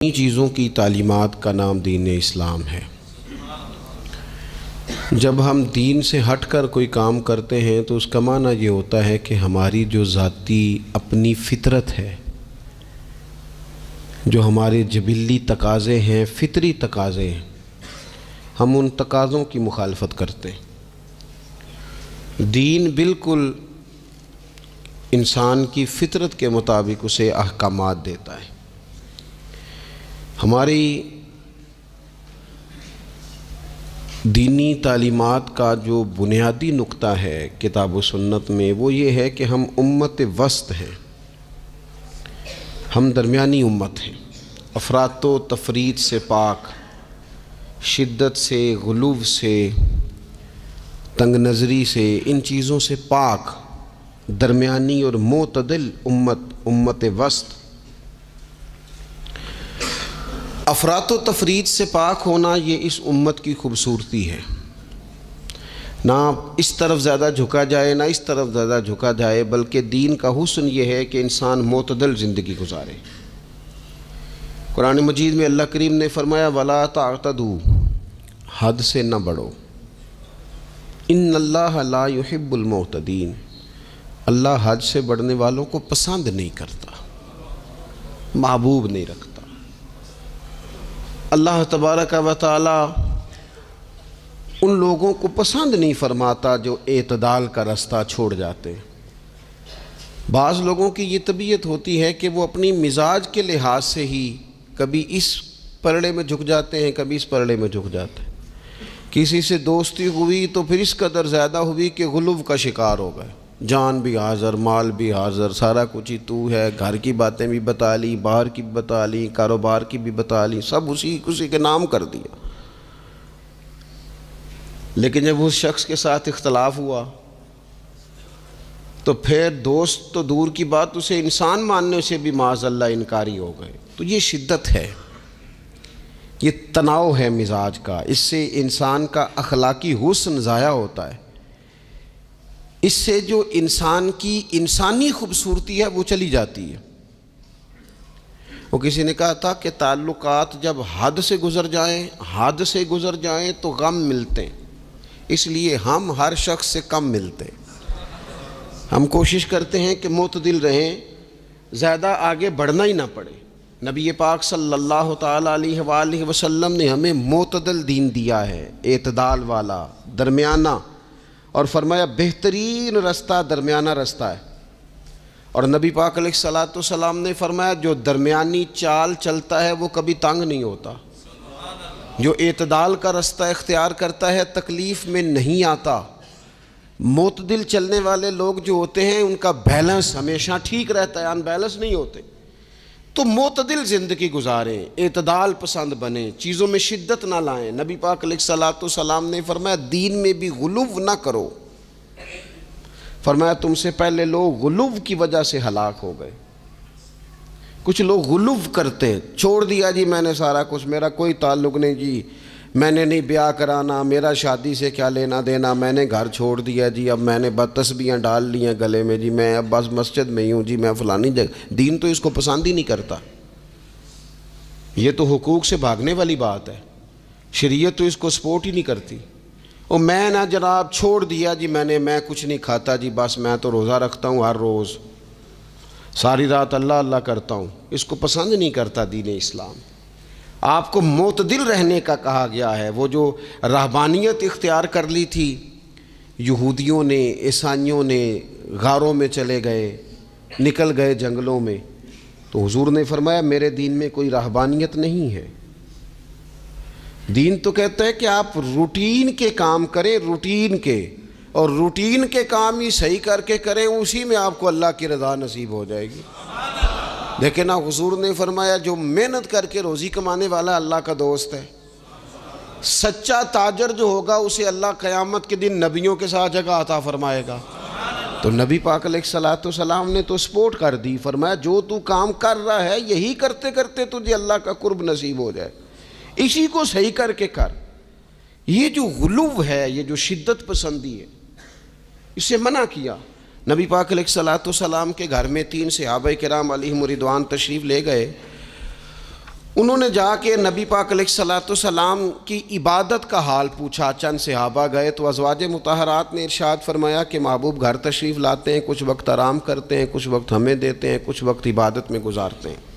انہی چیزوں کی تعلیمات کا نام دین اسلام ہے۔ جب ہم دین سے ہٹ کر کوئی کام کرتے ہیں تو اس کا معنی یہ ہوتا ہے کہ ہماری جو ذاتی اپنی فطرت ہے، جو ہمارے جبلی تقاضے ہیں، فطری تقاضے ہیں، ہم ان تقاضوں کی مخالفت کرتے ہیں۔ دین بالکل انسان کی فطرت کے مطابق اسے احکامات دیتا ہے۔ ہماری دینی تعلیمات کا جو بنیادی نقطہ ہے کتاب و سنت میں، وہ یہ ہے کہ ہم امت وسط ہیں، ہم درمیانی امت ہیں، افراط و تفریط سے پاک، شدت سے، غلو سے، تنگ نظری سے، ان چیزوں سے پاک، درمیانی اور معتدل امت وسط۔ افراط و تفریط سے پاک ہونا یہ اس امت کی خوبصورتی ہے۔ نہ اس طرف زیادہ جھکا جائے نہ اس طرف زیادہ جھکا جائے، بلکہ دین کا حسن یہ ہے کہ انسان معتدل زندگی گزارے۔ قرآن مجید میں اللہ کریم نے فرمایا وَلَا تَعْتَدُوا، حد سے نہ بڑھو، ان اللہ لا يحب المعتدین، اللہ حد سے بڑھنے والوں کو پسند نہیں کرتا، محبوب نہیں رکھتا۔ اللہ تبارک و تعالی ان لوگوں کو پسند نہیں فرماتا جو اعتدال کا رستہ چھوڑ جاتے ہیں۔ بعض لوگوں کی یہ طبیعت ہوتی ہے کہ وہ اپنی مزاج کے لحاظ سے ہی کبھی اس پلڑے میں جھک جاتے ہیں، کبھی اس پلڑے میں جھک جاتے ہیں۔ کسی سے دوستی ہوئی تو پھر اس قدر زیادہ ہوئی کہ غلو کا شکار ہو گئے، جان بھی حاضر، مال بھی حاضر، سارا کچھ ہی تو ہے، گھر کی باتیں بھی بتا لی، باہر کی بھی بتا لی، کاروبار کی بھی بتا لی، سب اسی کے نام کر دیا۔ لیکن جب اس شخص کے ساتھ اختلاف ہوا تو پھر دوست تو دور کی بات، اسے انسان ماننے سے بھی معاذ اللہ انکاری ہو گئے۔ تو یہ شدت ہے، یہ تناؤ ہے مزاج کا، اس سے انسان کا اخلاقی حسن ضائع ہوتا ہے، اس سے جو انسان کی انسانی خوبصورتی ہے وہ چلی جاتی ہے۔ وہ کسی نے کہا تھا کہ تعلقات جب حد سے گزر جائیں تو غم ملتے ہیں، اس لیے ہم ہر شخص سے کم ملتے ہیں۔ ہم کوشش کرتے ہیں کہ معتدل رہیں، زیادہ آگے بڑھنا ہی نہ پڑے۔ نبی پاک صلی اللہ تعالیٰ علیہ وآلہ وسلم نے ہمیں معتدل دین دیا ہے، اعتدال والا، درمیانہ، اور فرمایا بہترین رستہ درمیانہ رستہ ہے۔ اور نبی پاک علیہ الصلوۃ والسلام نے فرمایا جو درمیانی چال چلتا ہے وہ کبھی تنگ نہیں ہوتا، جو اعتدال کا رستہ اختیار کرتا ہے تکلیف میں نہیں آتا۔ معتدل چلنے والے لوگ جو ہوتے ہیں ان کا بیلنس ہمیشہ ٹھیک رہتا ہے، ان بیلنس نہیں ہوتے۔ تو معتدل زندگی گزاریں، اعتدال پسند بنیں، چیزوں میں شدت نہ لائیں۔ نبی پاک علیہ الصلوۃ والسلام نے فرمایا دین میں بھی غلو نہ کرو، فرمایا تم سے پہلے لوگ غلو کی وجہ سے ہلاک ہو گئے۔ کچھ لوگ غلو کرتے، چھوڑ دیا جی میں نے سارا کچھ، میرا کوئی تعلق نہیں جی، میں نے نہیں بیاہ کرانا، میرا شادی سے کیا لینا دینا، میں نے گھر چھوڑ دیا جی، اب میں نے بس تسبیحاں ڈال لی ہیں گلے میں جی، میں اب بس مسجد میں ہی ہوں جی، میں فلانی جگہ۔ دین تو اس کو پسند ہی نہیں کرتا، یہ تو حقوق سے بھاگنے والی بات ہے، شریعت تو اس کو سپورٹ ہی نہیں کرتی۔ اور میں نہ جناب چھوڑ دیا جی میں کچھ نہیں کھاتا جی، بس میں تو روزہ رکھتا ہوں ہر روز، ساری رات اللہ اللہ کرتا ہوں، اس کو پسند نہیں کرتا دین اسلام۔ آپ کو معتدل رہنے کا کہا گیا ہے۔ وہ جو رہبانیت اختیار کر لی تھی یہودیوں نے، عیسائیوں نے، غاروں میں چلے گئے، نکل گئے جنگلوں میں، تو حضور نے فرمایا میرے دین میں کوئی رہبانیت نہیں ہے۔ دین تو کہتا ہے کہ آپ روٹین کے کام کریں، روٹین کے، اور روٹین کے کام ہی صحیح کر کے کریں، اسی میں آپ کو اللہ کی رضا نصیب ہو جائے گی۔ لیکن حضور نے فرمایا جو محنت کر کے روزی کمانے والا اللہ کا دوست ہے، سچا تاجر جو ہوگا اسے اللہ قیامت کے دن نبیوں کے ساتھ جگہ عطا فرمائے گا۔ تو نبی پاک علیہ الصلوۃ والسلام نے تو سپورٹ کر دی، فرمایا جو تو کام کر رہا ہے یہی کرتے کرتے تجھے اللہ کا قرب نصیب ہو جائے، اسی کو صحیح کر کے کر۔ یہ جو غلو ہے، یہ جو شدت پسندی ہے، اسے منع کیا۔ نبی پاک علیہ الصلوۃ والسلام کے گھر میں 3 صحابہ کرام علیہم رضوان تشریف لے گئے، انہوں نے جا کے نبی پاک علیہ الصلوۃ والسلام کی عبادت کا حال پوچھا. چند صحابہ گئے تو ازواج مطہرات نے ارشاد فرمایا کہ محبوب گھر تشریف لاتے ہیں, کچھ وقت آرام کرتے ہیں, کچھ وقت ہمیں دیتے ہیں, کچھ وقت عبادت میں گزارتے ہیں.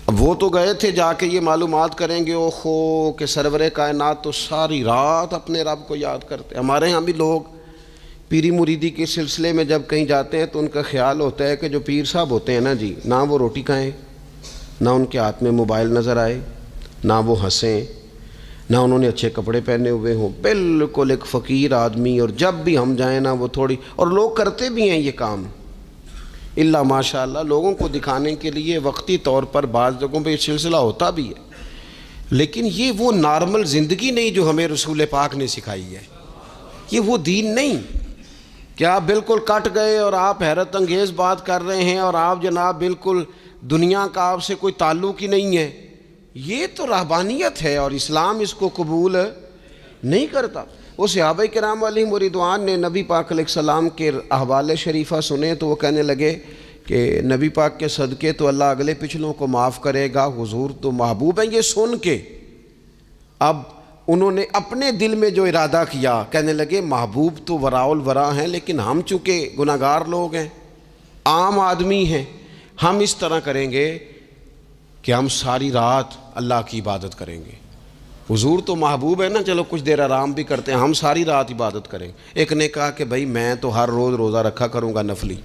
اب وہ تو گئے تھے جا کے یہ معلومات کریں گے اوہو کہ سرور کائنات تو ساری رات اپنے رب کو یاد کرتے ہیں. ہمارے ہاں بھی لوگ پیری مریدی کے سلسلے میں جب کہیں جاتے ہیں تو ان کا خیال ہوتا ہے کہ جو پیر صاحب ہوتے ہیں نا جی, نہ وہ روٹی کھائیں, نہ ان کے ہاتھ میں موبائل نظر آئے, نہ وہ ہنسیں, نہ انہوں نے اچھے کپڑے پہنے ہوئے ہوں, بالکل ایک فقیر آدمی. اور جب بھی ہم جائیں نا وہ تھوڑی, اور لوگ کرتے بھی ہیں یہ کام اللہ ماشاء اللہ, لوگوں کو دکھانے کے لیے وقتی طور پر بعض جگہوں پہ یہ سلسلہ ہوتا بھی ہے, لیکن یہ وہ نارمل زندگی نہیں جو ہمیں رسول پاک نے سکھائی ہے. یہ وہ دین نہیں کہ آپ بالکل کٹ گئے اور آپ حیرت انگیز بات کر رہے ہیں اور آپ جناب بالکل دنیا کا آپ سے کوئی تعلق ہی نہیں ہے. یہ تو رہبانیت ہے اور اسلام اس کو قبول نہیں کرتا. وہ صحابہ کرام علیہم رضوان نے نبی پاک علیہ السلام کے احوال شریفہ سنے تو وہ کہنے لگے کہ نبی پاک کے صدقے تو اللہ اگلے پچھلوں کو معاف کرے گا, حضور تو محبوب ہیں. یہ سن کے اب انہوں نے اپنے دل میں جو ارادہ کیا, کہنے لگے محبوب تو وراء الورا ہیں, لیکن ہم چونکہ گناہگار لوگ ہیں, عام آدمی ہیں, ہم اس طرح کریں گے کہ ہم ساری رات اللہ کی عبادت کریں گے. حضور تو محبوب ہے نا, چلو کچھ دیر آرام بھی کرتے ہیں, ہم ساری رات عبادت کریں. ایک نے کہا کہ بھائی میں تو ہر روز روزہ رکھا کروں گا نفلی.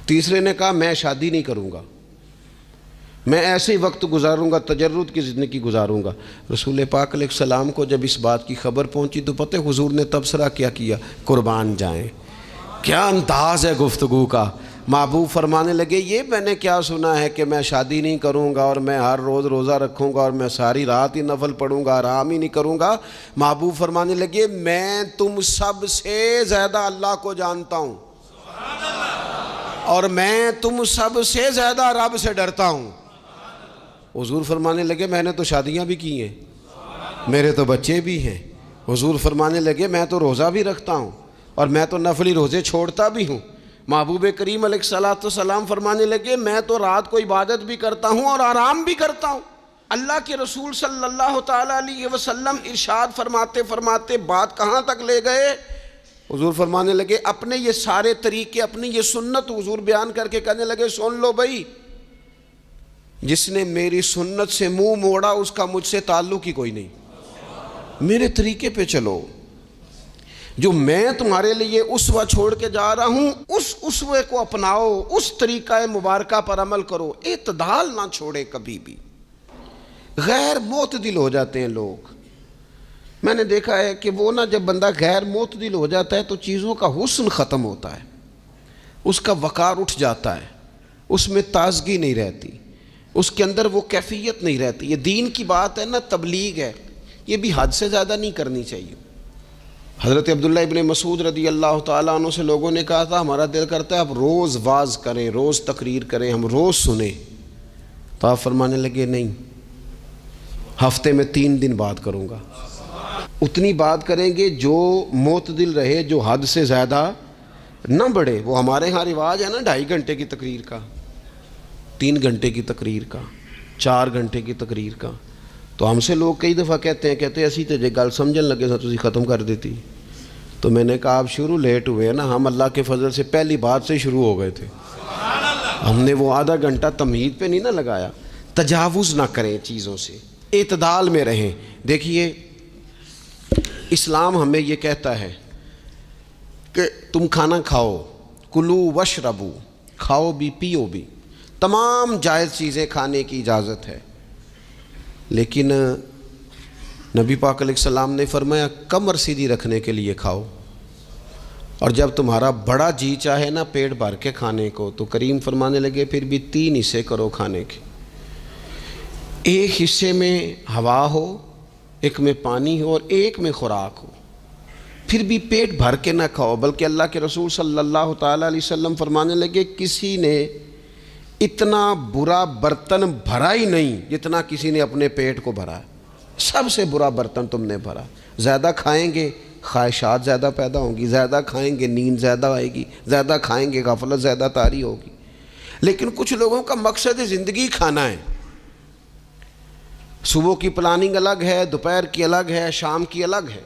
تیسرے نے کہا میں شادی نہیں کروں گا, میں ایسے ہی وقت گزاروں گا, تجرد کی زندگی گزاروں گا. رسول پاک علیہ السلام کو جب اس بات کی خبر پہنچی تو پتہ حضور نے تبصرہ کیا کیا, قربان جائیں. کیا انداز ہے گفتگو کا. محبوب فرمانے لگے یہ میں نے کیا سنا ہے کہ میں شادی نہیں کروں گا اور میں ہر روز روزہ رکھوں گا اور میں ساری رات ہی نفل پڑھوں گا, آرام ہی نہیں کروں گا. محبوب فرمانے لگے میں تم سب سے زیادہ اللہ کو جانتا ہوں اور میں تم سب سے زیادہ رب سے ڈرتا ہوں. حضور فرمانے لگے میں نے تو شادیاں بھی کی ہیں, میرے تو بچے بھی ہیں. حضور فرمانے لگے میں تو روزہ بھی رکھتا ہوں اور میں تو نفلی روزے چھوڑتا بھی ہوں. محبوب کریم علیہ الصلوۃ والسلام فرمانے لگے میں تو رات کو عبادت بھی کرتا ہوں اور آرام بھی کرتا ہوں. اللہ کے رسول صلی اللہ تعالیٰ علیہ وسلم ارشاد فرماتے فرماتے بات کہاں تک لے گئے, حضور فرمانے لگے اپنے یہ سارے طریقے, اپنی یہ سنت حضور بیان کر کے کہنے لگے سن لو بھائی, جس نے میری سنت سے منہ موڑا اس کا مجھ سے تعلق ہی کوئی نہیں. میرے طریقے پہ چلو, جو میں تمہارے لیے اسوہ چھوڑ کے جا رہا ہوں اس اسوے کو اپناؤ, اس طریقہ مبارکہ پر عمل کرو, اعتدال نہ چھوڑے کبھی بھی. غیر معتدل ہو جاتے ہیں لوگ. میں نے دیکھا ہے کہ وہ نا جب بندہ غیر معتدل ہو جاتا ہے تو چیزوں کا حسن ختم ہوتا ہے, اس کا وقار اٹھ جاتا ہے, اس میں تازگی نہیں رہتی, اس کے اندر وہ کیفیت نہیں رہتی. یہ دین کی بات ہے نا, تبلیغ ہے, یہ بھی حد سے زیادہ نہیں کرنی چاہیے. حضرت عبداللہ ابن مسعود رضی اللہ تعالیٰ عنہ سے لوگوں نے کہا تھا ہمارا دل کرتا ہے اب روز واز کریں, روز تقریر کریں, ہم روز سنیں. تو آپ فرمانے لگے نہیں, ہفتے میں 3 دن بات کروں گا. اتنی بات کریں گے جو معتدل رہے, جو حد سے زیادہ نہ بڑھے. وہ ہمارے ہاں رواج ہے نا 2.5 گھنٹے کی تقریر کا, 3 گھنٹے کی تقریر کا, 4 گھنٹے کی تقریر کا. تو ہم سے لوگ کئی دفعہ کہتے ہیں اسی تے جے گل سمجھن لگے سا تسی ختم کر دیتی. تو میں نے کہا آپ شروع لیٹ ہوئے ہیں نا, ہم اللہ کے فضل سے پہلی بات سے شروع ہو گئے تھے. ہم نے وہ آدھا گھنٹہ تمہید پہ نہیں نہ لگایا. تجاوز نہ کریں چیزوں سے, اعتدال میں رہیں. دیکھیے اسلام ہمیں یہ کہتا ہے کہ تم کھانا کھاؤ, کلو وشربو, کھاؤ بھی پیو بھی, تمام جائز چیزیں کھانے کی اجازت ہے. لیکن نبی پاک علیہ السلام نے فرمایا کمر سیدھی رکھنے کے لیے کھاؤ, اور جب تمہارا بڑا جی چاہے نا پیٹ بھر کے کھانے کو, تو کریم فرمانے لگے پھر بھی 3 حصے کرو کھانے کے. ایک حصے میں ہوا ہو, ایک میں پانی ہو اور ایک میں خوراک ہو. پھر بھی پیٹ بھر کے نہ کھاؤ, بلکہ اللہ کے رسول صلی اللہ تعالیٰ علیہ وسلم فرمانے لگے کسی نے اتنا برا برتن بھرا ہی نہیں جتنا کسی نے اپنے پیٹ کو بھرا. سب سے برا برتن تم نے بھرا. زیادہ کھائیں گے خواہشات زیادہ پیدا ہوں گی, زیادہ کھائیں گے نیند زیادہ آئے گی, زیادہ کھائیں گے غفلت زیادہ طاری ہوگی. لیکن کچھ لوگوں کا مقصد زندگی کھانا ہے, صبح کی پلاننگ الگ ہے، دوپہر کی الگ ہے، شام کی الگ ہے۔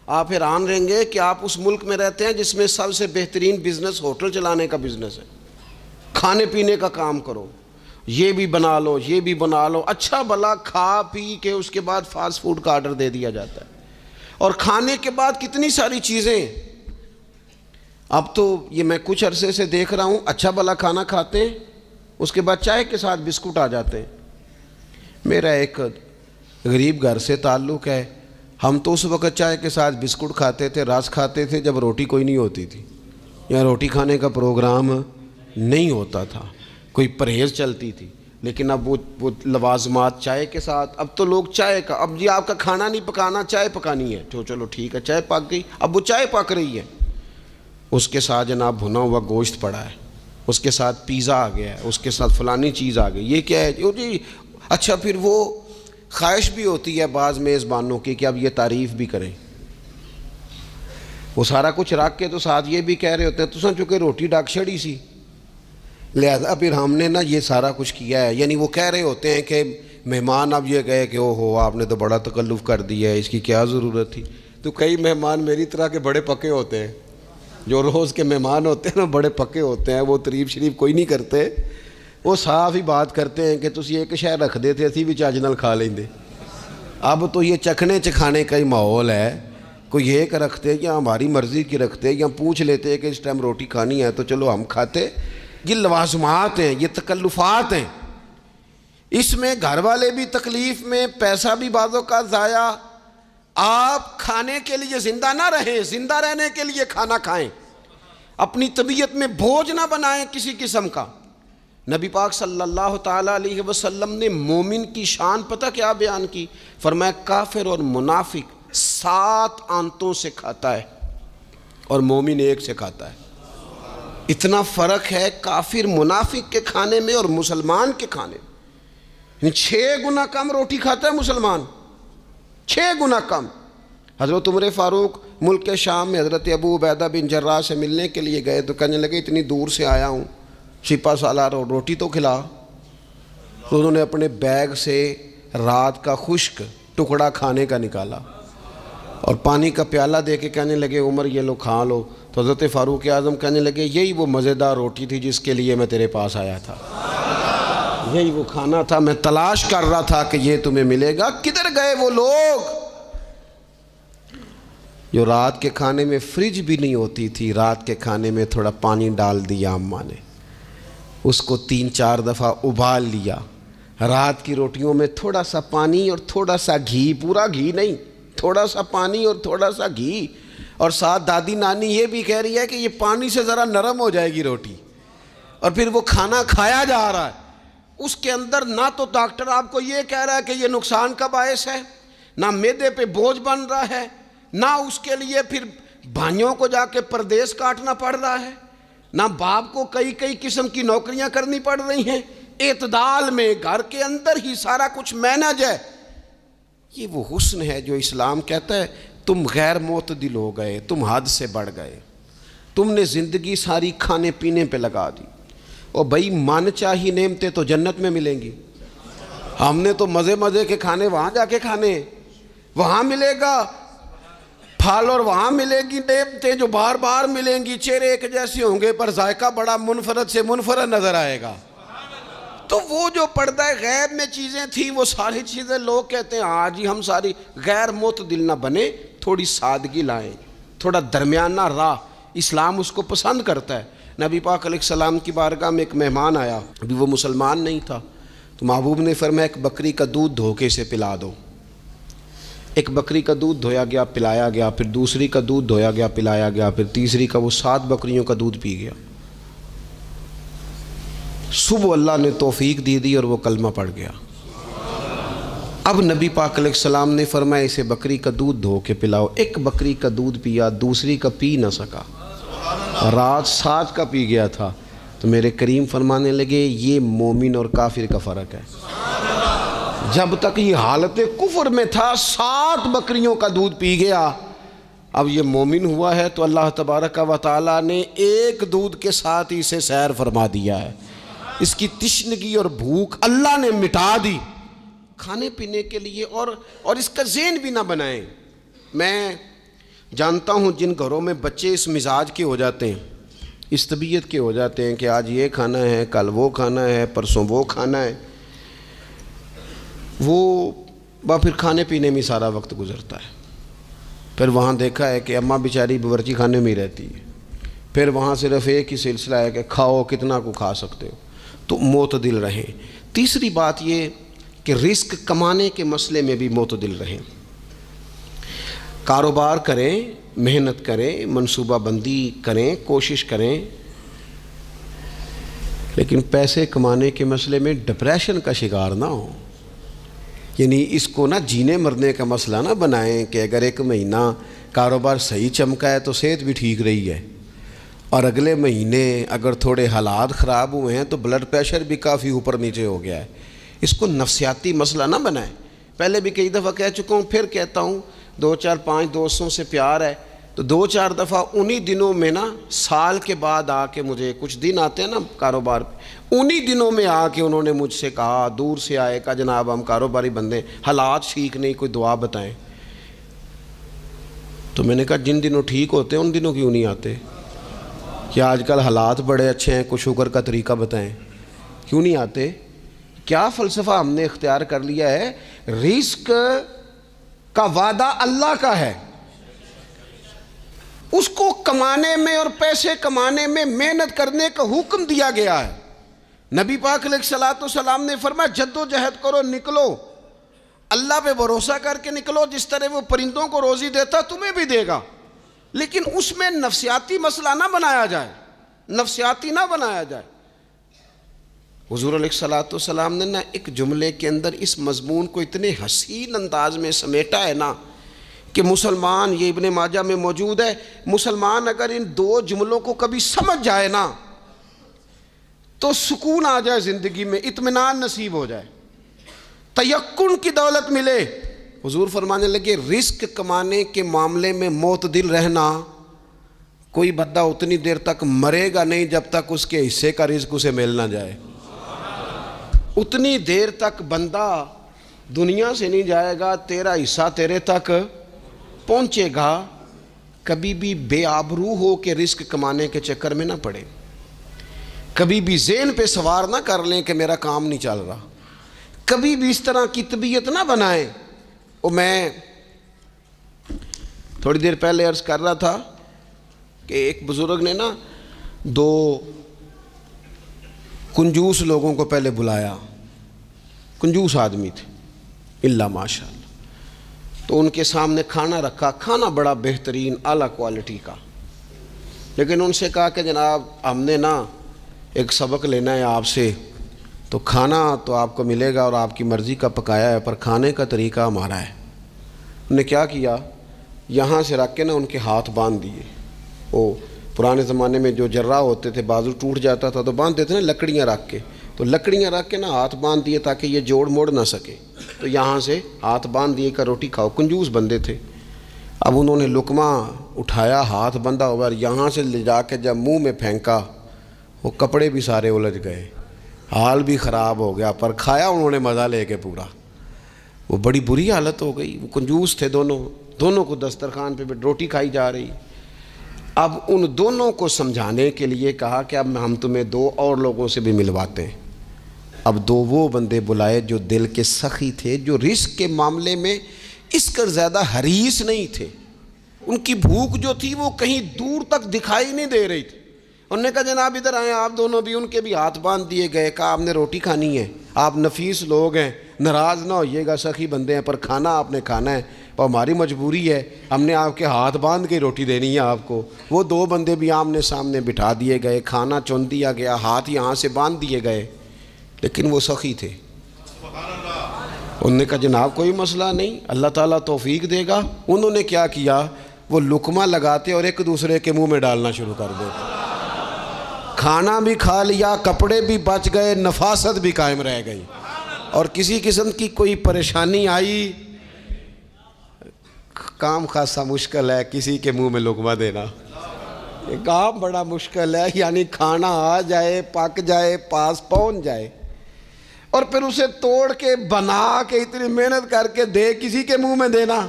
آپ حیران رہیں گے کہ آپ اس ملک میں رہتے ہیں جس میں سب سے بہترین بزنس ہوٹل چلانے کا بزنس ہے، کھانے پینے کا کام کرو، یہ بھی بنا لو، یہ بھی بنا لو، اچھا بھلا کھا پی کے اس کے بعد فاسٹ فوڈ کا آرڈر دے دیا جاتا ہے، اور کھانے کے بعد کتنی ساری چیزیں۔ اب تو یہ میں کچھ عرصے سے دیکھ رہا ہوں، اچھا بھلا کھانا کھاتے ہیں، اس کے بعد چائے کے ساتھ بسکٹ آ جاتے ہیں۔ میرا ایک غریب گھر سے تعلق ہے، ہم تو اس وقت چائے کے ساتھ بسکٹ کھاتے تھے، رس کھاتے تھے جب روٹی کوئی نہیں ہوتی تھی، یا روٹی کھانے کا پروگرام نہیں ہوتا تھا، کوئی پرہیز چلتی تھی۔ لیکن اب وہ لوازمات چائے کے ساتھ، اب تو لوگ چائے کا، اب جی آپ کا کھانا نہیں پکانا، چائے پکانی ہے تو چلو ٹھیک ہے، چائے پک گئی، اب وہ چائے پک رہی ہے، اس کے ساتھ جناب بھنا ہوا گوشت پڑا ہے، اس کے ساتھ پیزا آ گیا ہے، اس کے ساتھ فلانی چیز آ گئی، یہ کیا ہے جی؟ اچھا پھر وہ خواہش بھی ہوتی ہے بعض میزبانوں کی کہ اب یہ تعریف بھی کریں، وہ سارا کچھ رکھ کے تو ساتھ یہ بھی کہہ رہے ہوتے ہیں تساں چونکہ روٹی ڈاک چھڑی سی، لہذا پھر ہم نے نا یہ سارا کچھ کیا ہے۔ یعنی وہ کہہ رہے ہوتے ہیں کہ مہمان اب یہ کہے کہ او ہو آپ نے تو بڑا تکلف کر دیا ہے، اس کی کیا ضرورت تھی۔ تو کئی مہمان میری طرح کے بڑے پکے ہوتے ہیں، جو روز کے مہمان ہوتے ہیں نا بڑے پکے ہوتے ہیں، وہ تعریف شریف کوئی نہیں کرتے، وہ صاف ہی بات کرتے ہیں کہ تسی ایک شے رکھ دے تے اسی بھی چج نال کھا لیندے۔ اب تو یہ چکھنے چکھانے کا ہی ماحول ہے، کوئی ایک رکھتے یا ہماری مرضی کی رکھتے یا پوچھ لیتے کہ اس ٹائم روٹی کھانی ہے تو چلو ہم کھاتے۔ یہ لوازمات ہیں، یہ تکلفات ہیں، اس میں گھر والے بھی تکلیف میں، پیسہ بھی بعضوں کا ضائع۔ آپ کھانے کے لیے زندہ نہ رہیں، زندہ رہنے کے لیے کھانا کھائیں، اپنی طبیعت میں بوجھ نہ بنائیں کسی قسم کا۔ نبی پاک صلی اللہ تعالیٰ علیہ وسلم نے مومن کی شان پتہ کیا بیان کی؟ فرمایا کافر اور منافق 7 آنتوں سے کھاتا ہے اور مومن 1 سے کھاتا ہے۔ اتنا فرق ہے کافر منافق کے کھانے میں اور مسلمان کے کھانے میں۔ 6 گنا کم روٹی کھاتا ہے مسلمان، 6 گنا کم۔ حضرت عمر فاروق ملک کے شام میں حضرت ابو عبیدہ بن جراح سے ملنے کے لیے گئے تو کہنے لگے اتنی دور سے آیا ہوں، شپا سالار اور روٹی تو کھلا۔ تو انہوں نے اپنے بیگ سے رات کا خشک ٹکڑا کھانے کا نکالا اور پانی کا پیالہ دے کے کہنے لگے عمر یہ لو کھا لو۔ تو حضرت فاروق اعظم کہنے لگے یہی وہ مزیدار روٹی تھی جس کے لیے میں تیرے پاس آیا تھا، یہی وہ کھانا تھا، میں تلاش کر رہا تھا کہ یہ تمہیں ملے گا۔ کدھر گئے وہ لوگ جو رات کے کھانے میں فریج بھی نہیں ہوتی تھی، رات کے کھانے میں تھوڑا پانی ڈال دیا اماں نے، اس کو 3-4 دفعہ ابال لیا، رات کی روٹیوں میں تھوڑا سا پانی اور تھوڑا سا گھی، پورا گھی نہیں، تھوڑا سا پانی اور تھوڑا سا گھی، اور ساتھ دادی نانی یہ بھی کہہ رہی ہے کہ یہ پانی سے ذرا نرم ہو جائے گی روٹی، اور پھر وہ کھانا کھایا جا رہا ہے۔ اس کے اندر نہ تو ڈاکٹر آپ کو یہ کہہ رہا ہے کہ یہ نقصان کا باعث ہے، نہ معدے پہ بوجھ بن رہا ہے، نہ اس کے لیے پھر بھائیوں کو جا کے پردیس کاٹنا پڑ رہا ہے، نہ باپ کو کئی قسم کی نوکریاں کرنی پڑ رہی ہیں، اعتدال میں گھر کے اندر ہی سارا کچھ مینج ہے۔ یہ وہ حسن ہے جو اسلام کہتا ہے تم غیر معتدل ہو گئے، تم حد سے بڑھ گئے، تم نے زندگی ساری کھانے پینے پہ لگا دی۔ اور بھائی من چاہی نعمتیں تو جنت میں ملیں گی، ہم نے تو مزے کے کھانے وہاں جا کے کھانے، وہاں ملے گا پھل اور وہاں ملے گی نعمتیں جو بار بار ملیں گی، چہرے ایک جیسے ہوں گے پر ذائقہ بڑا منفرد سے منفرد نظر آئے گا۔ تو وہ جو پردہ غیب میں چیزیں تھیں وہ ساری چیزیں لوگ کہتے ہیں آج ہی ہم ساری غیر معتدل نہ بنے، تھوڑی سادگی لائیں، تھوڑا درمیانہ راہ، اسلام اس کو پسند کرتا ہے۔ نبی پاک علیہ السلام کی بارگاہ میں ایک مہمان آیا، ابھی وہ مسلمان نہیں تھا، تو محبوب نے فرمایا ایک بکری کا دودھ دھو کے اسے پلا دو۔ ایک بکری کا دودھ دھویا گیا، پلایا گیا، پھر دوسری کا دودھ دھویا گیا، پلایا گیا، پھر تیسری کا، وہ 7 بکریوں کا دودھ پی گیا۔ صبح اللہ نے توفیق دی اور وہ کلمہ پڑھ گیا۔ اب نبی پاک علیہ السلام نے فرمایا اسے بکری کا دودھ دھو کے پلاؤ۔ ایک بکری کا دودھ پیا، دوسری کا پی نہ سکا، رات 7 کا پی گیا تھا۔ تو میرے کریم فرمانے لگے یہ مومن اور کافر کا فرق ہے۔ جب تک یہ حالت کفر میں تھا 7 بکریوں کا دودھ پی گیا، اب یہ مومن ہوا ہے تو اللہ تبارک و تعالیٰ نے ایک دودھ کے ساتھ ہی اسے سیر فرما دیا ہے، اس کی تشنگی اور بھوک اللہ نے مٹا دی۔ کھانے پینے کے لیے اور اس کا ذہن بھی نہ بنائیں. میں جانتا ہوں جن گھروں میں بچے اس مزاج کے ہو جاتے ہیں, اس طبیعت کے ہو جاتے ہیں کہ آج یہ کھانا ہے, کل وہ کھانا ہے, پرسوں وہ کھانا ہے, وہ پھر کھانے پینے میں سارا وقت گزرتا ہے. پھر وہاں دیکھا ہے کہ اماں بیچاری باورچی خانے میں ہی رہتی ہے, پھر وہاں صرف ایک ہی سلسلہ ہے کہ کھاؤ کتنا کو کھا سکتے ہو. تو معتدل رہیں. تیسری بات یہ کہ رزق کمانے کے مسئلے میں بھی معتدل رہیں. کاروبار کریں, محنت کریں, منصوبہ بندی کریں, کوشش کریں, لیکن پیسے کمانے کے مسئلے میں ڈپریشن کا شکار نہ ہو. یعنی اس کو نہ جینے مرنے کا مسئلہ نہ بنائیں کہ اگر ایک مہینہ کاروبار صحیح چمکا ہے تو صحت بھی ٹھیک رہی ہے, اور اگلے مہینے اگر تھوڑے حالات خراب ہوئے ہیں تو بلڈ پریشر بھی کافی اوپر نیچے ہو گیا ہے. اس کو نفسیاتی مسئلہ نہ بنائیں. پہلے بھی کئی دفعہ کہہ چکا ہوں, پھر کہتا ہوں, 2-4-5 دوستوں سے پیار ہے تو 2-4 دفعہ انہی دنوں میں نا, سال کے بعد آ کے مجھے کچھ دن آتے ہیں نا کاروبار پہ, انہی دنوں میں آ کے انہوں نے مجھ سے کہا, دور سے آئے, کہا جناب ہم کاروباری بندے, حالات ٹھیک نہیں, کوئی دعا بتائیں. تو میں نے کہا جن دنوں ٹھیک ہوتے ہیں ان دنوں کیوں نہیں آتے؟ کیا آج کل حالات بڑے اچھے ہیں, کچھ شکر کا طریقہ بتائیں, کیوں نہیں آتے؟ کیا فلسفہ ہم نے اختیار کر لیا ہے؟ رزق کا وعدہ اللہ کا ہے, اس کو کمانے میں اور پیسے کمانے میں محنت کرنے کا حکم دیا گیا ہے. نبی پاک علیہ الصلوۃ والسلام نے فرمایا جد و جہد کرو, نکلو, اللہ پہ بھروسہ کر کے نکلو, جس طرح وہ پرندوں کو روزی دیتا تمہیں بھی دے گا. لیکن اس میں نفسیاتی مسئلہ نہ بنایا جائے, نفسیاتی نہ بنایا جائے. حضور علیہ الصلوۃ والسلام نے نا ایک جملے کے اندر اس مضمون کو اتنے حسین انداز میں سمیٹا ہے نا کہ مسلمان, یہ ابن ماجہ میں موجود ہے, مسلمان اگر ان 2 جملوں کو کبھی سمجھ جائے نا تو سکون آ جائے زندگی میں, اطمینان نصیب ہو جائے, تیقن کی دولت ملے. حضور فرمانے لگے رزق کمانے کے معاملے میں معتدل رہنا, کوئی بندہ اتنی دیر تک مرے گا نہیں جب تک اس کے حصے کا رزق اسے مل نہ جائے. اتنی دیر تک بندہ دنیا سے نہیں جائے گا, تیرا حصہ تیرے تک پہنچے گا. کبھی بھی بے آبرو ہو کے رزق کمانے کے چکر میں نہ پڑے, کبھی بھی ذہن پہ سوار نہ کر لیں کہ میرا کام نہیں چل رہا, کبھی بھی اس طرح کی طبیعت نہ بنائیں. میں تھوڑی دیر پہلے عرض کر رہا تھا کہ ایک بزرگ نے نا 2 کنجوس لوگوں کو پہلے بلایا, کنجوس آدمی تھے اللہ ماشاء اللہ, تو ان کے سامنے کھانا رکھا, کھانا بڑا بہترین اعلیٰ کوالٹی کا, لیکن ان سے کہا کہ جناب ہم نے نا ایک سبق لینا ہے آپ سے, تو کھانا تو آپ کو ملے گا اور آپ کی مرضی کا پکایا ہے, پر کھانے کا طریقہ ہمارا ہے. انہوں نے کیا کیا, یہاں سے رکھ کے نا ان کے ہاتھ باندھ دیے. وہ پرانے زمانے میں جو جرہ ہوتے تھے, بازو ٹوٹ جاتا تھا تو باندھ دیتے نا لکڑیاں رکھ کے, تو لکڑیاں رکھ کے نا ہاتھ باندھ دیے تاکہ یہ جوڑ موڑ نہ سکے. تو یہاں سے ہاتھ باندھ دیے کہ روٹی کھاؤ. کنجوس بندے تھے. اب انہوں نے لقمہ اٹھایا, ہاتھ بندھا ہوا, اور یہاں سے لے جا کے جب منہ میں پھینکا, وہ کپڑے بھی سارے الجھ گئے, حال بھی خراب ہو گیا, پر کھایا انہوں نے مزہ لے کے پورا. وہ بڑی بری حالت ہو گئی. وہ کنجوس تھے دونوں کو دسترخوان پہ روٹی کھائی جا رہی. اب ان دونوں کو سمجھانے کے لیے کہا کہ اب ہم تمہیں 2 اور لوگوں سے بھی ملواتے ہیں. اب 2 وہ بندے بلائے جو دل کے سخی تھے, جو رزق کے معاملے میں اس کا زیادہ حریص نہیں تھے. ان کی بھوک جو تھی وہ کہیں دور تک دکھائی نہیں دے رہی تھی. انہوں نے کہا جناب ادھر آئیں. آپ دونوں بھی, ان کے بھی ہاتھ باندھ دیے گئے. کہا آپ نے روٹی کھانی ہے, آپ نفیس لوگ ہیں, ناراض نہ ہوئیے گا, سخی بندے ہیں, پر کھانا آپ نے کھانا ہے, اور ہماری مجبوری ہے, ہم نے آپ کے ہاتھ باندھ کے روٹی دینی ہے آپ کو. وہ 2 بندے بھی آمنے سامنے بٹھا دیے گئے, کھانا چن دیا گیا, ہاتھ یہاں سے باندھ دیے گئے, لیکن وہ سخی تھے. انہوں نے کہا جناب کوئی مسئلہ نہیں, اللہ تعالیٰ توفیق دے گا. انہوں نے کیا کیا, وہ لقمہ لگاتے اور ایک دوسرے کے منہ میں ڈالنا شروع کر دیتے. کھانا بھی کھا لیا, کپڑے بھی بچ گئے, نفاست بھی قائم رہ گئی, اور کسی قسم کی کوئی پریشانی آئی. کام خاصا مشکل ہے کسی کے منہ میں لقمہ دینا, یہ کام بڑا مشکل ہے. یعنی کھانا آ جائے, پک جائے, پاس پہنچ جائے. اور پھر اسے توڑ کے بنا کے اتنی محنت کر کے دے کسی کے منہ میں دینا،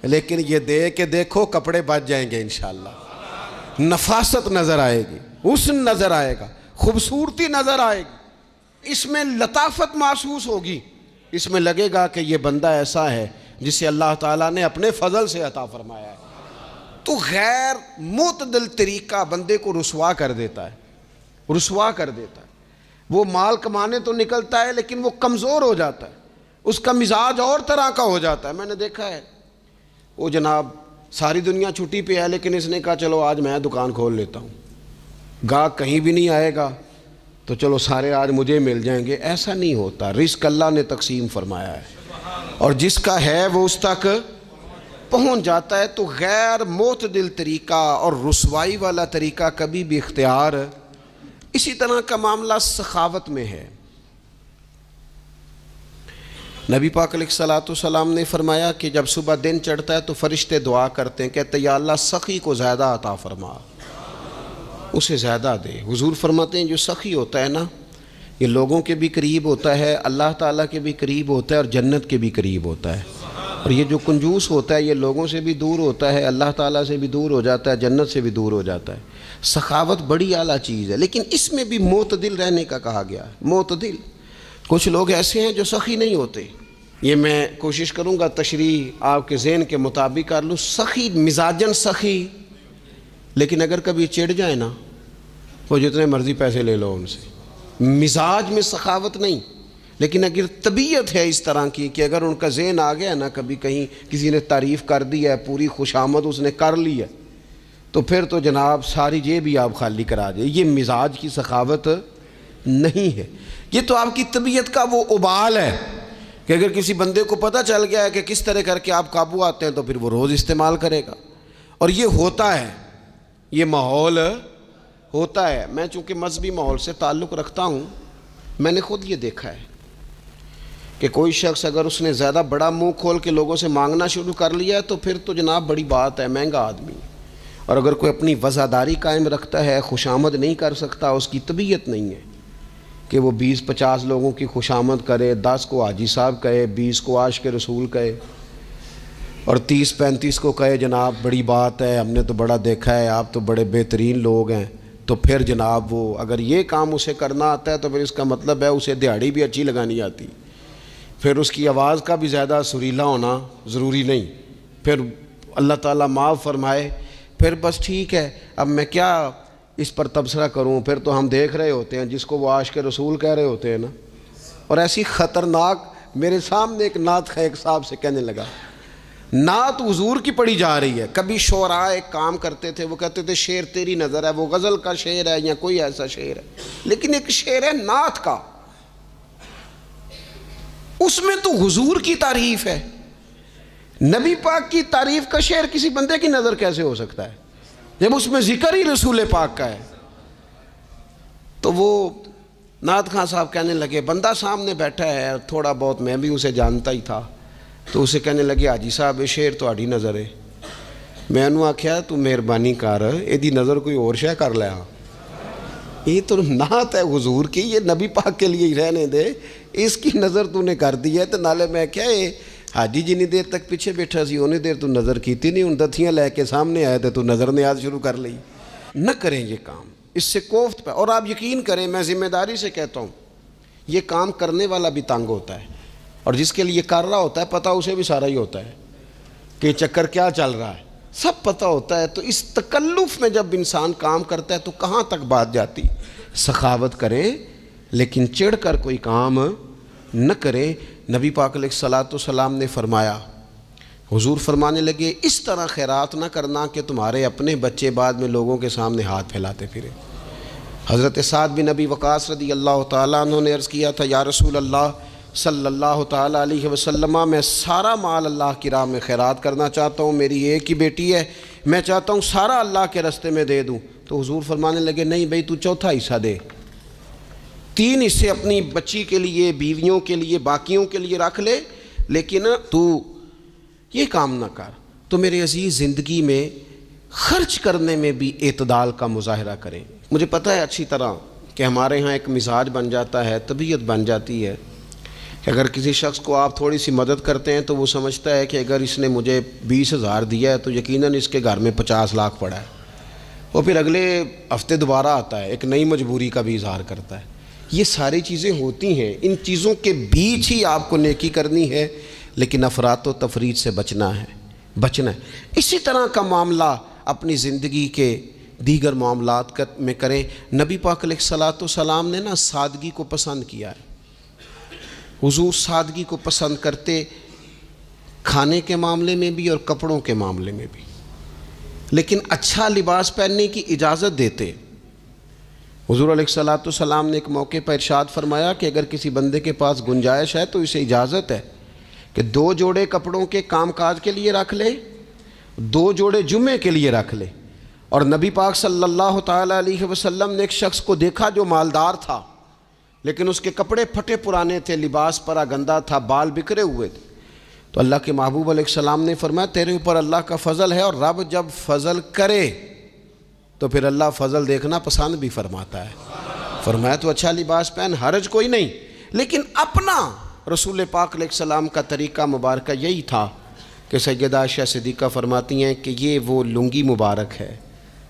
لیکن یہ دے کہ دیکھو کپڑے بچ جائیں گے انشاءاللہ، نفاست نظر آئے گی، حسن نظر آئے گا، خوبصورتی نظر آئے گی، اس میں لطافت محسوس ہوگی، اس میں لگے گا کہ یہ بندہ ایسا ہے جسے اللہ تعالیٰ نے اپنے فضل سے عطا فرمایا ہے۔ تو غیر معتدل طریقہ بندے کو رسوا کر دیتا ہے، رسوا کر دیتا ہے۔ وہ مال کمانے تو نکلتا ہے لیکن وہ کمزور ہو جاتا ہے، اس کا مزاج اور طرح کا ہو جاتا ہے۔ میں نے دیکھا ہے وہ جناب ساری دنیا چھٹی پہ ہے لیکن اس نے کہا چلو آج میں دکان کھول لیتا ہوں، گاہک کہیں بھی نہیں آئے گا تو چلو سارے آج مجھے مل جائیں گے۔ ایسا نہیں ہوتا، رزق اللہ نے تقسیم فرمایا ہے اور جس کا ہے وہ اس تک پہنچ جاتا ہے۔ تو غیر معتدل طریقہ اور رسوائی والا طریقہ کبھی بھی اختیار۔ اسی طرح کا معاملہ سخاوت میں ہے۔ نبی پاک علیہ الصلوۃ والسلام نے فرمایا کہ جب صبح دن چڑھتا ہے تو فرشتے دعا کرتے ہیں، کہتے ہیں یا اللہ سخی کو زیادہ عطا فرما، اسے زیادہ دے۔ حضور فرماتے ہیں جو سخی ہوتا ہے نا یہ لوگوں کے بھی قریب ہوتا ہے، اللہ تعالیٰ کے بھی قریب ہوتا ہے اور جنت کے بھی قریب ہوتا ہے۔ اور یہ جو کنجوس ہوتا ہے یہ لوگوں سے بھی دور ہوتا ہے، اللہ تعالیٰ سے بھی دور ہو جاتا ہے، جنت سے بھی دور ہو جاتا ہے۔ سخاوت بڑی اعلیٰ چیز ہے، لیکن اس میں بھی معتدل رہنے کا کہا گیا ہے۔ معتدل، کچھ لوگ ایسے ہیں جو سخی نہیں ہوتے، یہ میں کوشش کروں گا تشریح آپ کے ذہن کے مطابق کر لوں۔ سخی مزاجن سخی، لیکن اگر کبھی چڑ جائے نا وہ جتنے مرضی پیسے لے لو ان سے، مزاج میں سخاوت نہیں، لیکن اگر طبیعت ہے اس طرح کی کہ اگر ان کا ذہن آ گیا نا کبھی کہیں کسی نے تعریف کر دی ہے، پوری خوشامد اس نے کر لی ہے، تو پھر تو جناب ساری جیب بھی آپ خالی کرا دے۔ یہ مزاج کی سخاوت نہیں ہے، یہ تو آپ کی طبیعت کا وہ ابال ہے کہ اگر کسی بندے کو پتہ چل گیا ہے کہ کس طرح کر کے آپ قابو آتے ہیں تو پھر وہ روز استعمال کرے گا، اور یہ ہوتا ہے، یہ ماحول ہوتا ہے۔ میں چونکہ مذہبی ماحول سے تعلق رکھتا ہوں، میں نے خود یہ دیکھا ہے کہ کوئی شخص اگر اس نے زیادہ بڑا منہ کھول کے لوگوں سے مانگنا شروع کر لیا ہے تو پھر تو جناب بڑی بات ہے، مہنگا آدمی۔ اور اگر کوئی اپنی وفاداری قائم رکھتا ہے، خوشامد نہیں کر سکتا، اس کی طبیعت نہیں ہے کہ وہ 20-50 لوگوں کی خوشامد کرے، 10 کو حاجی صاحب کہے، 20 کو عاشق رسول کہے اور 30-35 کو کہے جناب بڑی بات ہے، ہم نے تو بڑا دیکھا ہے، آپ تو بڑے بہترین لوگ ہیں۔ تو پھر جناب وہ اگر یہ کام اسے کرنا آتا ہے تو پھر اس کا مطلب ہے اسے دہاڑی بھی اچھی لگانی آتی، پھر اس کی آواز کا بھی زیادہ سریلا ہونا ضروری نہیں، پھر اللہ تعالیٰ معاف فرمائے، پھر بس ٹھیک ہے اب میں کیا اس پر تبصرہ کروں، پھر تو ہم دیکھ رہے ہوتے ہیں جس کو وہ عاشق رسول کہہ رہے ہوتے ہیں نا۔ اور ایسی خطرناک، میرے سامنے ایک نعت خواہ ایک صاحب سے کہنے لگا، نعت حضور کی پڑھی جا رہی ہے۔ کبھی شعراء ایک کام کرتے تھے، وہ کہتے تھے شعر تیری نظر ہے، وہ غزل کا شعر ہے یا کوئی ایسا شعر ہے، لیکن ایک شعر ہے نعت کا، اس میں تو حضور کی تعریف ہے۔ نبی پاک کی تعریف کا شعر کسی بندے کی نظر کیسے ہو سکتا ہے جب اس میں ذکر ہی رسول پاک کا ہے؟ تو وہ نعت خان صاحب کہنے لگے، بندہ سامنے بیٹھا ہے، تھوڑا بہت میں بھی اسے جانتا ہی تھا، تو اسے کہنے لگے حاجی صاحب یہ شعر تہاڈی نظر ہے۔ میں انہوں آکھیا تو مہربانی کر ایدی نظر کوئی اور شے کر لیا، یہ تو نعت ہے حضور کی، یہ نبی پاک کے لیے ہی رہنے دے، اس کی نظر تو نے کر دی ہے۔ تو نالے میں کیا ہے حاجی جنی دیر تک پیچھے بیٹھا سی انہیں دیر تو نظر کیتی نہیں، ان دتھیاں لے کے سامنے آئے تھے تو نظر نیاز شروع کر لی۔ نہ کریں یہ کام، اس سے کوفت پہ، اور آپ یقین کریں میں ذمہ داری سے کہتا ہوں یہ کام کرنے والا بھی تنگ ہوتا ہے، اور جس کے لیے کر رہا ہوتا ہے پتہ اسے بھی سارا ہی ہوتا ہے کہ چکر کیا چل رہا ہے، سب پتہ ہوتا ہے۔ تو اس تکلف میں جب انسان کام کرتا ہے تو کہاں تک بات جاتی؟ سخاوت کریں لیکن چڑھ کر کوئی کام نہ کریں۔ نبی پاک علیہ الصلوۃ والسلام نے فرمایا، حضور فرمانے لگے اس طرح خیرات نہ کرنا کہ تمہارے اپنے بچے بعد میں لوگوں کے سامنے ہاتھ پھیلاتے پھرے۔ حضرت سعد بن ابی وقاص رضی اللہ تعالیٰ عنہ نے عرض کیا تھا، یا رسول اللہ صلی اللہ تعالیٰ علیہ وسلم، میں سارا مال اللہ کی راہ میں خیرات کرنا چاہتا ہوں، میری ایک ہی بیٹی ہے، میں چاہتا ہوں سارا اللہ کے راستے میں دے دوں۔ تو حضور فرمانے لگے نہیں بھئی تو چوتھا حصہ دے، 3 حصے اپنی بچی کے لیے، بیویوں کے لیے، باقیوں کے لیے رکھ لے، لیکن تو یہ کام نہ کر۔ تو میرے عزیز زندگی میں خرچ کرنے میں بھی اعتدال کا مظاہرہ کریں۔ مجھے پتہ ہے اچھی طرح کہ ہمارے ہاں ایک مزاج بن جاتا ہے، طبیعت بن جاتی ہے کہ اگر کسی شخص کو آپ تھوڑی سی مدد کرتے ہیں تو وہ سمجھتا ہے کہ اگر اس نے مجھے 20,000 دیا ہے تو یقیناً اس کے گھر میں 50 لاکھ پڑا ہے، وہ پھر اگلے ہفتے دوبارہ آتا ہے، ایک نئی مجبوری کا بھی اظہار کرتا ہے۔ یہ ساری چیزیں ہوتی ہیں، ان چیزوں کے بیچ ہی آپ کو نیکی کرنی ہے، لیکن افراط و تفریط سے بچنا ہے۔ اسی طرح کا معاملہ اپنی زندگی کے دیگر معاملات میں کریں۔ نبی پاک علیہ الصلوۃ والسلام نے سادگی کو پسند کیا ہے۔ حضور سادگی کو پسند کرتے، کھانے کے معاملے میں بھی اور کپڑوں کے معاملے میں بھی، لیکن اچھا لباس پہننے کی اجازت دیتے۔ حضور علیہ الصلوۃ والسلام نے ایک موقع پر ارشاد فرمایا کہ اگر کسی بندے کے پاس گنجائش ہے تو اسے اجازت ہے کہ 2 جوڑے کپڑوں کے کام کاج کے لیے رکھ لے، 2 جوڑے جمعے کے لیے رکھ لے۔ اور نبی پاک صلی اللہ تعالیٰ علیہ وسلم نے ایک شخص کو دیکھا جو مالدار تھا، لیکن اس کے کپڑے پھٹے پرانے تھے، لباس پرا گندا تھا، بال بکھرے ہوئے تھے۔ تو اللہ کے محبوب علیہ السلام نے فرمایا تیرے اوپر اللہ کا فضل ہے، اور رب جب فضل کرے تو پھر اللہ فضل دیکھنا پسند بھی فرماتا ہے۔ فرمایا تو اچھا لباس پہن، حرج کوئی نہیں، لیکن اپنا رسول پاک علیہ السلام کا طریقہ مبارکہ یہی تھا کہ سیدہ عائشہ صدیقہ فرماتی ہیں کہ یہ وہ لنگی مبارک ہے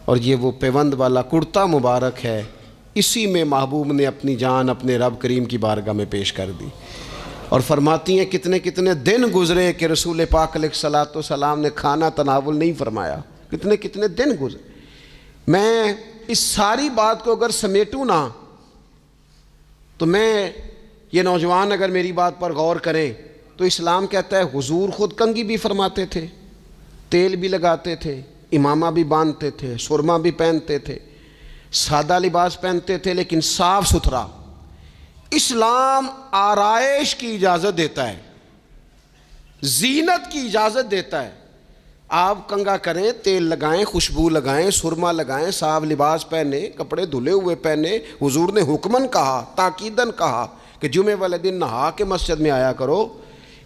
اور یہ وہ پیوند والا کرتا مبارک ہے، اسی میں محبوب نے اپنی جان اپنے رب کریم کی بارگاہ میں پیش کر دی۔ اور فرماتی ہیں کتنے کتنے دن گزرے کہ رسول پاک علیہ الصلوۃ والسلام نے کھانا تناول نہیں فرمایا، کتنے کتنے دن گزرے۔ میں اس ساری بات کو اگر سمیٹوں نا تو میں یہ نوجوان اگر میری بات پر غور کریں تو اسلام کہتا ہے حضور خود کنگھی بھی فرماتے تھے، تیل بھی لگاتے تھے، امامہ بھی باندھتے تھے، سرما بھی پہنتے تھے، سادہ لباس پہنتے تھے لیکن صاف ستھرا۔ اسلام آرائش کی اجازت دیتا ہے، زینت کی اجازت دیتا ہے۔ آپ کنگھا کریں، تیل لگائیں، خوشبو لگائیں، سرما لگائیں، صاف لباس پہنیں، کپڑے دھلے ہوئے پہنیں۔ حضور نے حکماً کہا، تاکیداً کہا کہ جمعے والے دن نہا کے مسجد میں آیا کرو۔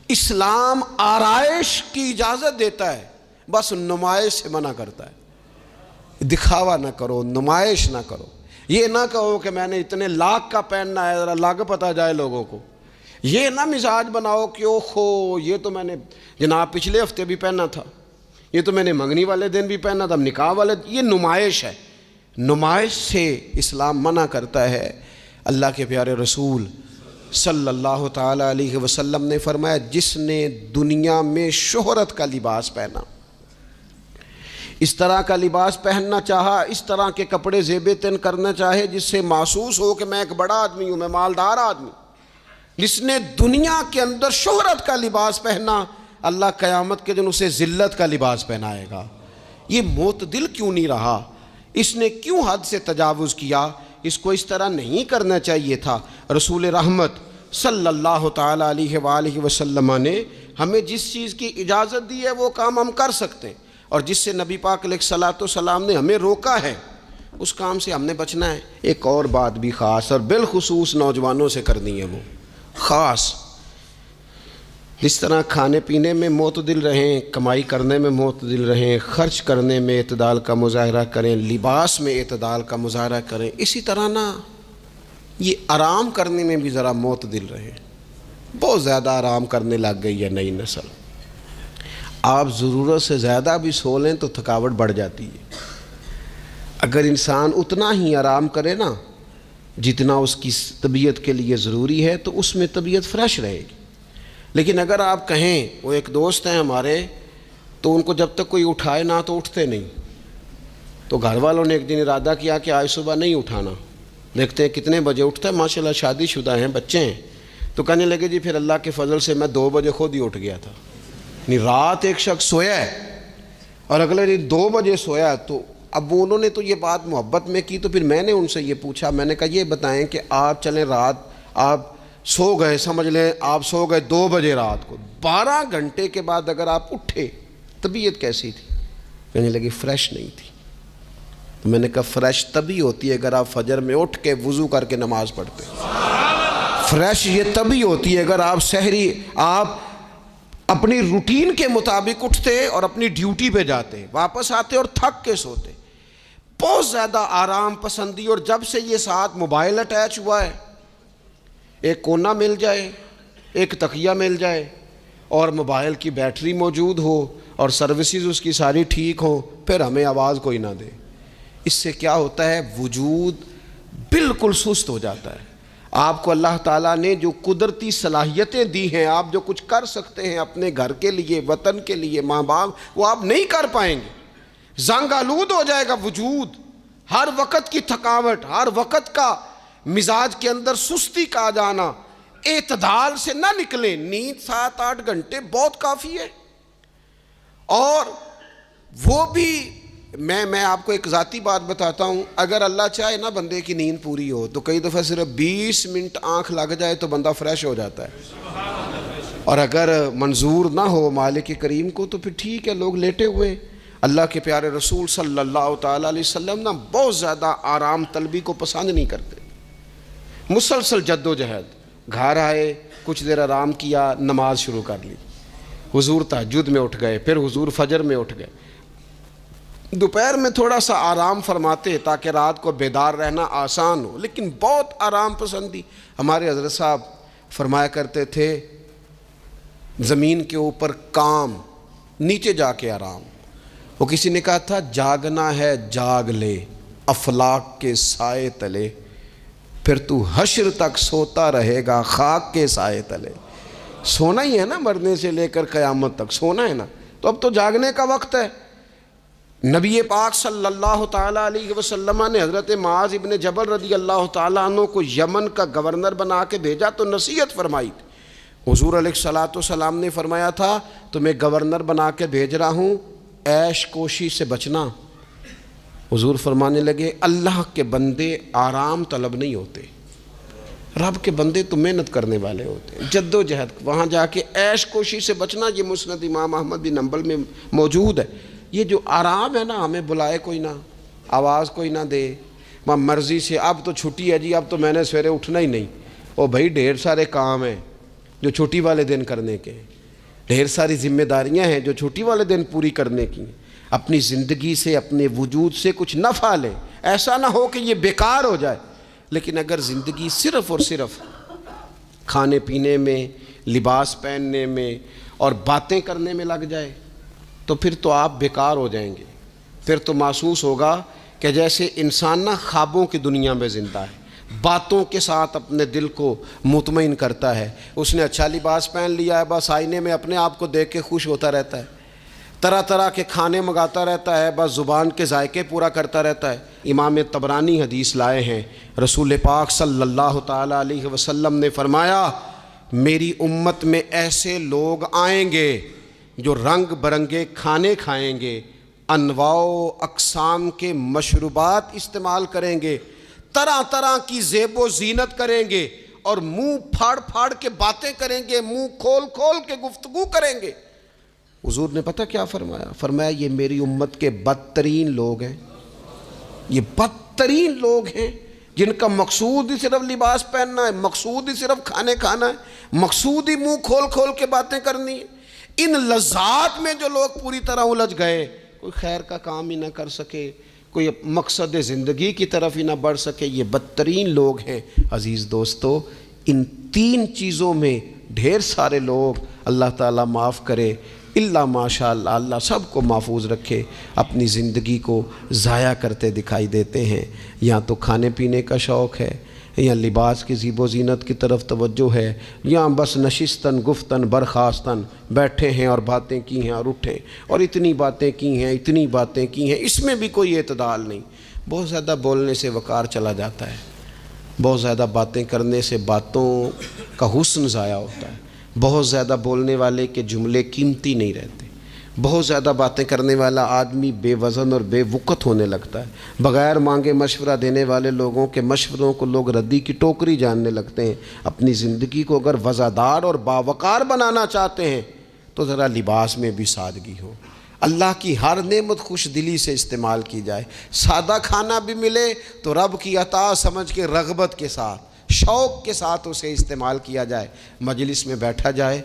اسلام آرائش کی اجازت دیتا ہے، بس نمائش سے منع کرتا ہے۔ دکھاوا نہ کرو، نمائش نہ کرو۔ یہ نہ کہو کہ میں نے اتنے لاکھ کا پہننا ہے، ذرا لاگ پتہ جائے لوگوں کو۔ یہ نہ مزاج بناؤ کہ اوہو یہ تو میں نے جناب پچھلے ہفتے بھی پہنا تھا، یہ تو میں نے منگنی والے دن بھی پہنا تھا، نکاح والے۔ یہ نمائش ہے، نمائش سے اسلام منع کرتا ہے۔ اللہ کے پیارے رسول صلی اللہ تعالیٰ علیہ وسلم نے فرمایا جس نے دنیا میں شہرت کا لباس پہنا، اس طرح کا لباس پہننا چاہا، اس طرح کے کپڑے زیب تن کرنا چاہے جس سے محسوس ہو کہ میں ایک بڑا آدمی ہوں، میں مالدار آدمی، جس نے دنیا کے اندر شہرت کا لباس پہنا، اللہ قیامت کے دن اسے ذلت کا لباس پہنائے گا۔ یہ معتدل کیوں نہیں رہا؟ اس نے کیوں حد سے تجاوز کیا؟ اس کو اس طرح نہیں کرنا چاہیے تھا۔ رسول رحمت صلی اللہ تعالیٰ علیہ وآلہ وسلم نے ہمیں جس چیز کی اجازت دی ہے وہ کام ہم کر سکتے ہیں، اور جس سے نبی پاک علیہ الصلوۃ والسلام نے ہمیں روکا ہے اس کام سے ہم نے بچنا ہے۔ ایک اور بات بھی خاص اور بالخصوص نوجوانوں سے کرنی ہے، وہ خاص جس طرح کھانے پینے میں معتدل رہیں، کمائی کرنے میں معتدل رہیں، خرچ کرنے میں اعتدال کا مظاہرہ کریں، لباس میں اعتدال کا مظاہرہ کریں، اسی طرح نا یہ آرام کرنے میں بھی ذرا معتدل رہیں۔ بہت زیادہ آرام کرنے لگ گئی ہے نئی نسل۔ آپ ضرورت سے زیادہ بھی سو لیں تو تھکاوٹ بڑھ جاتی ہے۔ اگر انسان اتنا ہی آرام کرے نا جتنا اس کی طبیعت کے لیے ضروری ہے تو اس میں طبیعت فریش رہے گی۔ لیکن اگر آپ کہیں، وہ ایک دوست ہیں ہمارے، تو ان کو جب تک کوئی اٹھائے نہ تو اٹھتے نہیں، تو گھر والوں نے ایک دن ارادہ کیا کہ آج صبح نہیں اٹھانا، دیکھتے ہیں کتنے بجے اٹھتا ہے، ماشاءاللہ شادی شدہ ہیں، بچے ہیں، تو کہنے لگے جی پھر اللہ کے فضل سے میں 2 بجے خود ہی اٹھ گیا تھا۔ رات ایک شخص سویا ہے اور اگلے دن 2 بجے سویا، تو اب انہوں نے تو یہ بات محبت میں کی، تو پھر میں نے ان سے یہ پوچھا، میں نے کہا یہ بتائیں کہ آپ چلیں رات آپ سو گئے، سمجھ لیں آپ سو گئے 2 بجے رات کو، 12 گھنٹے کے بعد اگر آپ اٹھے طبیعت کیسی تھی؟ کہنے لگی فریش نہیں تھی۔ تو میں نے کہا فریش تبھی ہوتی ہے اگر آپ فجر میں اٹھ کے وضو کر کے نماز پڑھتے، فریش یہ تبھی ہوتی ہے اگر آپ سحری آپ اپنی روٹین کے مطابق اٹھتے اور اپنی ڈیوٹی پہ جاتے، واپس آتے اور تھک کے سوتے۔ بہت زیادہ آرام پسندی، اور جب سے یہ ساتھ موبائل اٹیچ ہوا ہے، ایک کونا مل جائے، ایک تکیہ مل جائے، اور موبائل کی بیٹری موجود ہو اور سروسز اس کی ساری ٹھیک ہوں، پھر ہمیں آواز کوئی نہ دے۔ اس سے کیا ہوتا ہے؟ وجود بالکل سست ہو جاتا ہے۔ آپ کو اللہ تعالیٰ نے جو قدرتی صلاحیتیں دی ہیں، آپ جو کچھ کر سکتے ہیں اپنے گھر کے لیے، وطن کے لیے، ماں باپ، وہ آپ نہیں کر پائیں گے۔ زنگ آلود ہو جائے گا وجود، ہر وقت کی تھکاوٹ، ہر وقت کا مزاج کے اندر سستی کا آ جانا، اعتدال سے نہ نکلیں۔ نیند 7-8 گھنٹے بہت کافی ہے، اور وہ بھی میں آپ کو ایک ذاتی بات بتاتا ہوں، اگر اللہ چاہے نا بندے کی نیند پوری ہو تو کئی دفعہ صرف 20 منٹ آنکھ لگ جائے تو بندہ فریش ہو جاتا ہے، اور اگر منظور نہ ہو مالک کریم کو تو پھر ٹھیک ہے، لوگ لیٹے ہوئے۔ اللہ کے پیارے رسول صلی اللہ تعالیٰ علیہ وسلم نا بہت زیادہ آرام طلبی کو پسند نہیں کرتے، مسلسل جد و جہد۔ گھر آئے، کچھ دیر آرام کیا، نماز شروع کر لی، حضور تہجد میں اٹھ گئے، پھر حضور فجر میں اٹھ گئے، دوپہر میں تھوڑا سا آرام فرماتے تاکہ رات کو بیدار رہنا آسان ہو، لیکن بہت آرام پسندی۔ ہمارے حضرت صاحب فرمایا کرتے تھے، زمین کے اوپر کام، نیچے جا کے آرام۔ وہ کسی نے کہا تھا، جاگنا ہے جاگ لے افلاک کے سائے تلے، پھر تو حشر تک سوتا رہے گا خاک کے سائے تلے۔ سونا ہی ہے نا، مرنے سے لے کر قیامت تک سونا ہے نا، تو اب تو جاگنے کا وقت ہے۔ نبی پاک صلی اللہ تعالیٰ علیہ وسلم نے حضرت معاذ ابن جبل رضی اللہ تعالیٰ عنہ کو یمن کا گورنر بنا کے بھیجا تو نصیحت فرمائی تھی۔ حضور علیہ الصلوۃ والسلام نے فرمایا تھا، تمہیں گورنر بنا کے بھیج رہا ہوں، عیش کوشی سے بچنا۔ حضور فرمانے لگے، اللہ کے بندے آرام طلب نہیں ہوتے، رب کے بندے تو محنت کرنے والے ہوتے ہیں، جد و جہد۔ وہاں جا کے عیش کوشی سے بچنا، یہ مسند امام احمد بن حنبل میں موجود ہے۔ یہ جو آرام ہے نا، ہمیں بلائے کوئی نہ، آواز کوئی نہ دے، مرضی سے اب تو چھٹی ہے جی، اب تو میں نے سویرے اٹھنا ہی نہیں۔ او بھائی، ڈھیر سارے کام ہیں جو چھٹی والے دن کرنے کے ہیں، ڈھیر ساری ذمہ داریاں ہیں جو چھٹی والے دن پوری کرنے کی ہیں۔ اپنی زندگی سے، اپنے وجود سے کچھ نفع لیں، ایسا نہ ہو کہ یہ بیکار ہو جائے۔ لیکن اگر زندگی صرف اور صرف کھانے پینے میں، لباس پہننے میں اور باتیں کرنے میں لگ جائے تو پھر تو آپ بیکار ہو جائیں گے۔ پھر تو محسوس ہوگا کہ جیسے انسان نہ خوابوں کی دنیا میں زندہ ہے، باتوں کے ساتھ اپنے دل کو مطمئن کرتا ہے۔ اس نے اچھا لباس پہن لیا ہے، بس آئینے میں اپنے آپ کو دیکھ کے خوش ہوتا رہتا ہے، طرح طرح کے کھانے منگاتا رہتا ہے، بس زبان کے ذائقے پورا کرتا رہتا ہے۔ امام طبرانی حدیث لائے ہیں، رسول پاک صلی اللہ تعالیٰ علیہ وسلم نے فرمایا، میری امت میں ایسے لوگ آئیں گے جو رنگ برنگے کھانے کھائیں گے، انواع و اقسام کے مشروبات استعمال کریں گے، طرح طرح کی زیب و زینت کریں گے، اور منہ پھاڑ پھاڑ کے باتیں کریں گے، منہ کھول کھول کے گفتگو کریں گے۔ حضور نے پتہ کیا فرمایا؟ فرمایا یہ میری امت کے بدترین لوگ ہیں، یہ بدترین لوگ ہیں جن کا مقصود ہی صرف لباس پہننا ہے، مقصود ہی صرف کھانے کھانا ہے، مقصود ہی منہ کھول کھول کے باتیں کرنی ہے۔ ان لذات میں جو لوگ پوری طرح الجھ گئے، کوئی خیر کا کام ہی نہ کر سکے، کوئی مقصد زندگی کی طرف ہی نہ بڑھ سکے، یہ بدترین لوگ ہیں۔ عزیز دوستو، ان 3 چیزوں میں ڈھیر سارے لوگ، اللہ تعالیٰ معاف کرے اللہ ماشاء اللہ، اللہ سب کو محفوظ رکھے، اپنی زندگی کو ضائع کرتے دکھائی دیتے ہیں۔ یا تو کھانے پینے کا شوق ہے، یا لباس کی زیب و زینت کی طرف توجہ ہے، یا بس نشستن گفتن برخاستن بیٹھے ہیں اور باتیں کی ہیں اور اٹھے اور اتنی باتیں کی ہیں، اتنی باتیں کی ہیں، اس میں بھی کوئی اعتدال نہیں۔ بہت زیادہ بولنے سے وقار چلا جاتا ہے، بہت زیادہ باتیں کرنے سے باتوں کا حسن ضائع ہوتا ہے، بہت زیادہ بولنے والے کے جملے قیمتی نہیں رہتے، بہت زیادہ باتیں کرنے والا آدمی بے وزن اور بے وقت ہونے لگتا ہے، بغیر مانگے مشورہ دینے والے لوگوں کے مشوروں کو لوگ ردی کی ٹوکری جاننے لگتے ہیں۔ اپنی زندگی کو اگر وزادار اور باوقار بنانا چاہتے ہیں تو ذرا لباس میں بھی سادگی ہو، اللہ کی ہر نعمت خوش دلی سے استعمال کی جائے، سادہ کھانا بھی ملے تو رب کی عطا سمجھ کے رغبت کے ساتھ، شوق کے ساتھ اسے استعمال کیا جائے۔ مجلس میں بیٹھا جائے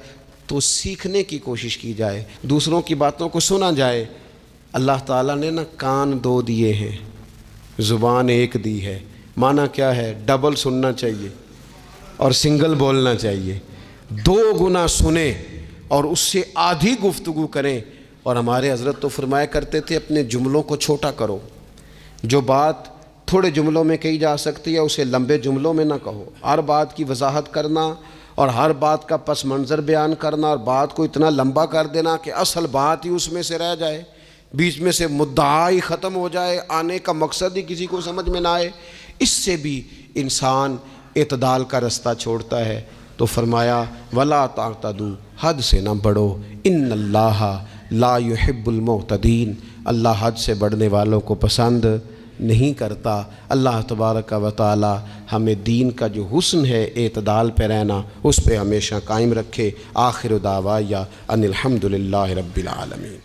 تو سیکھنے کی کوشش کی جائے، دوسروں کی باتوں کو سنا جائے۔ اللہ تعالیٰ نے نا کان 2 دیے ہیں، زبان ایک دی ہے، معنی کیا ہے؟ ڈبل سننا چاہیے اور سنگل بولنا چاہیے، 2 گنا سنیں اور اس سے آدھی گفتگو کریں۔ اور ہمارے حضرت تو فرمایا کرتے تھے اپنے جملوں کو چھوٹا کرو، جو بات تھوڑے جملوں میں کہی جا سکتی ہے اسے لمبے جملوں میں نہ کہو۔ ہر بات کی وضاحت کرنا اور ہر بات کا پس منظر بیان کرنا اور بات کو اتنا لمبا کر دینا کہ اصل بات ہی اس میں سے رہ جائے، بیچ میں سے مدعا ہی ختم ہو جائے، آنے کا مقصد ہی کسی کو سمجھ میں نہ آئے، اس سے بھی انسان اعتدال کا رستہ چھوڑتا ہے۔ تو فرمایا وَلَا تَعْتَدُوا، حد سے نہ بڑھو، ان اللہ لا يحب المعتدین، اللہ حد سے بڑھنے والوں کو پسند نہیں کرتا۔ اللہ تبارک و تعالی ہمیں دین کا جو حسن ہے اعتدال پہ رہنا اس پہ ہمیشہ قائم رکھے۔ آخر دعوایا ان الحمد للہ رب العالمین۔